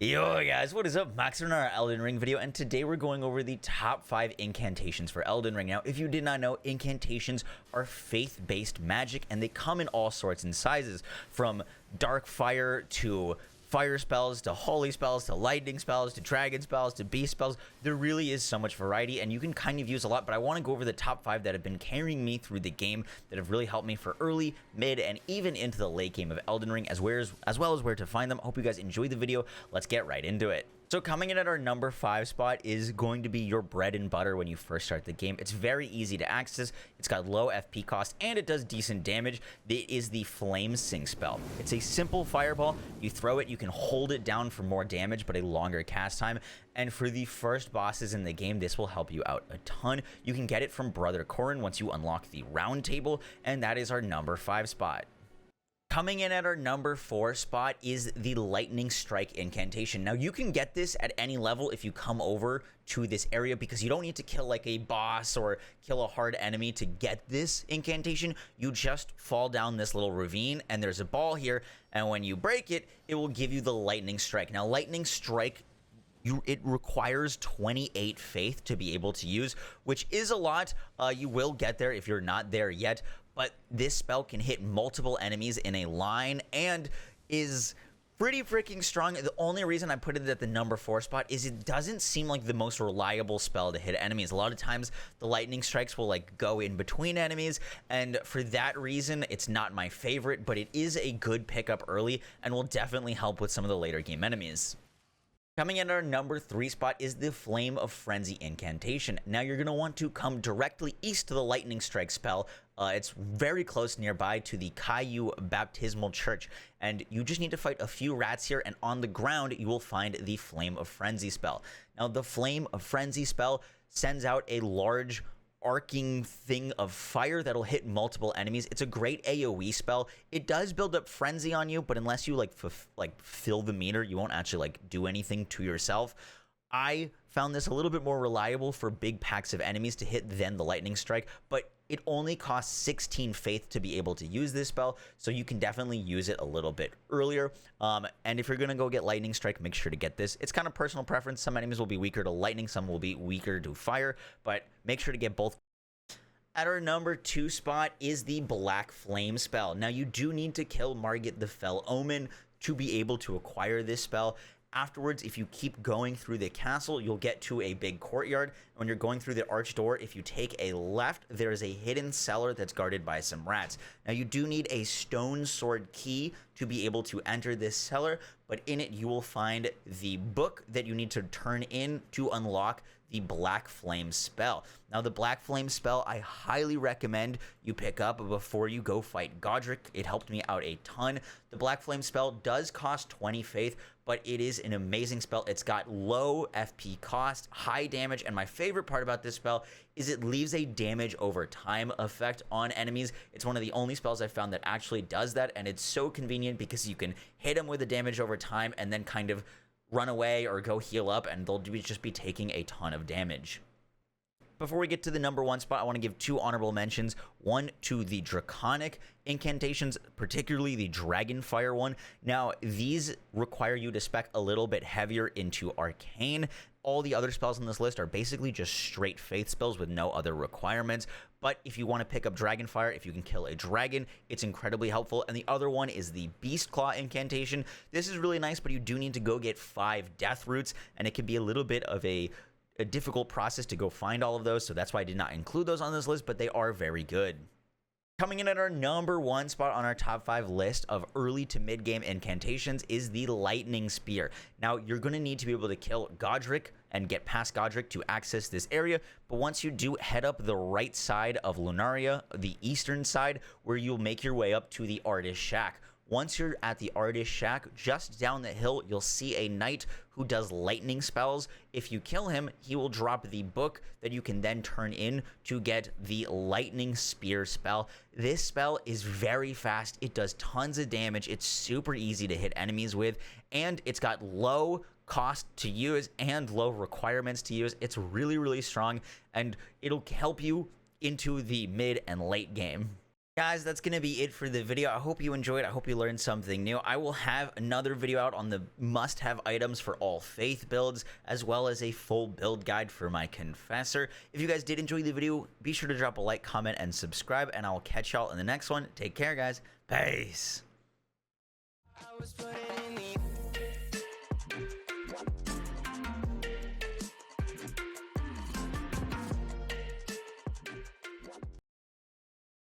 Yo guys, what is up? Max in our Elden Ring video, and today we're going over the top 5 incantations for Elden Ring. Now, if you did not know, incantations are faith-based magic, and they come in all sorts and sizes, from dark fire to fire spells to holy spells to lightning spells to dragon spells to beast spells. There really is so much variety, and you can kind of use a lot, but I want to go over the top 5 that have been carrying me through the game, that have really helped me for early, mid, and even into the late game of Elden Ring, as well as where to find them. I hope you guys enjoyed the video. Let's get right into it. So coming in at our number 5 spot is going to be your bread and butter when you first start the game. It's very easy to access, it's got low FP cost, and it does decent damage. It is the Flame Sing spell. It's a simple fireball. You throw it, you can hold it down for more damage, but a longer cast time. And for the first bosses in the game, this will help you out a ton. You can get it from Brother Corrin once you unlock the round table, and that is our number 5 spot. Coming in at our number 4 spot is the Lightning Strike incantation. Now, you can get this at any level if you come over to this area, because you don't need to kill like a boss or kill a hard enemy to get this incantation. You just fall down this little ravine, and there's a ball here, and when you break it, it will give you the Lightning Strike. Now, Lightning Strike, it requires 28 faith to be able to use, which is a lot. You will get there if you're not there yet, but this spell can hit multiple enemies in a line and is pretty freaking strong. The only reason I put it at the number 4 spot is it doesn't seem like the most reliable spell to hit enemies. A lot of times the lightning strikes will like go in between enemies, and for that reason it's not my favorite, but it is a good pickup early and will definitely help with some of the later game enemies. Coming in at our number 3 spot is the Flame of Frenzy incantation. Now, you're going to want to come directly east to the Lightning Strike spell. It's very close nearby to the Caillou Baptismal Church, and you just need to fight a few rats here, and on the ground you will find the Flame of Frenzy spell. Now, the Flame of Frenzy spell sends out a large arcing thing of fire that'll hit multiple enemies. It's a great AoE spell. It does build up frenzy on you, but unless you like fill the meter, you won't actually like do anything to yourself. I found this a little bit more reliable for big packs of enemies to hit than the Lightning Strike, but it only costs 16 faith to be able to use this spell, so you can definitely use it a little bit earlier. And if you're going to go get Lightning Strike, make sure to get this. It's kind of personal preference. Some enemies will be weaker to lightning, some will be weaker to fire, but make sure to get both. At our number 2 spot is the Black Flame spell. Now, you do need to kill Margit the Fell Omen to be able to acquire this spell. Afterwards, if you keep going through the castle, you'll get to a big courtyard. When you're going through the arched door, if you take a left, there is a hidden cellar that's guarded by some rats. Now, you do need a stone sword key to be able to enter this cellar, but in it you will find the book that you need to turn in to unlock the Black Flame spell. Now, the Black Flame spell, I highly recommend you pick up before you go fight Godric. It helped me out a ton. The Black Flame spell does cost 20 faith, but it is an amazing spell. It's got low FP cost, high damage, and my favorite part about this spell is it leaves a damage over time effect on enemies. It's one of the only spells I've found that actually does that, and it's so convenient because you can hit them with the damage over time and then kind of run away or go heal up, and they'll just be taking a ton of damage. Before we get to the number 1 spot, I want to give 2 honorable mentions. One to the Draconic incantations, particularly the Dragonfire one. Now, these require you to spec a little bit heavier into Arcane. All the other spells on this list are basically just straight faith spells with no other requirements. But if you want to pick up Dragonfire, if you can kill a dragon, it's incredibly helpful. And the other one is the Beast Claw incantation. This is really nice, but you do need to go get 5 death roots, and it can be a little bit of a difficult process to go find all of those, so that's why I did not include those on this list, but they are very good. Coming in at our number 1 spot on our top 5 list of early to mid game incantations is the Lightning Spear. Now, you're going to need to be able to kill Godric and get past Godric to access this area, but once you do, head up the right side of Lunaria, the eastern side, where you'll make your way up to the Artist Shack. Once you're at the Artist Shack, just down the hill, you'll see a knight who does lightning spells. If you kill him, he will drop the book that you can then turn in to get the Lightning Spear spell. This spell is very fast. It does tons of damage. It's super easy to hit enemies with, and it's got low cost to use and low requirements to use. It's really, really strong, and it'll help you into the mid and late game. Guys, that's going to be it for the video. I hope you enjoyed. I hope you learned something new. I will have another video out on the must-have items for all faith builds, as well as a full build guide for my confessor. If you guys did enjoy the video, be sure to drop a like, comment, and subscribe, and I'll catch y'all in the next one. Take care, guys. Peace.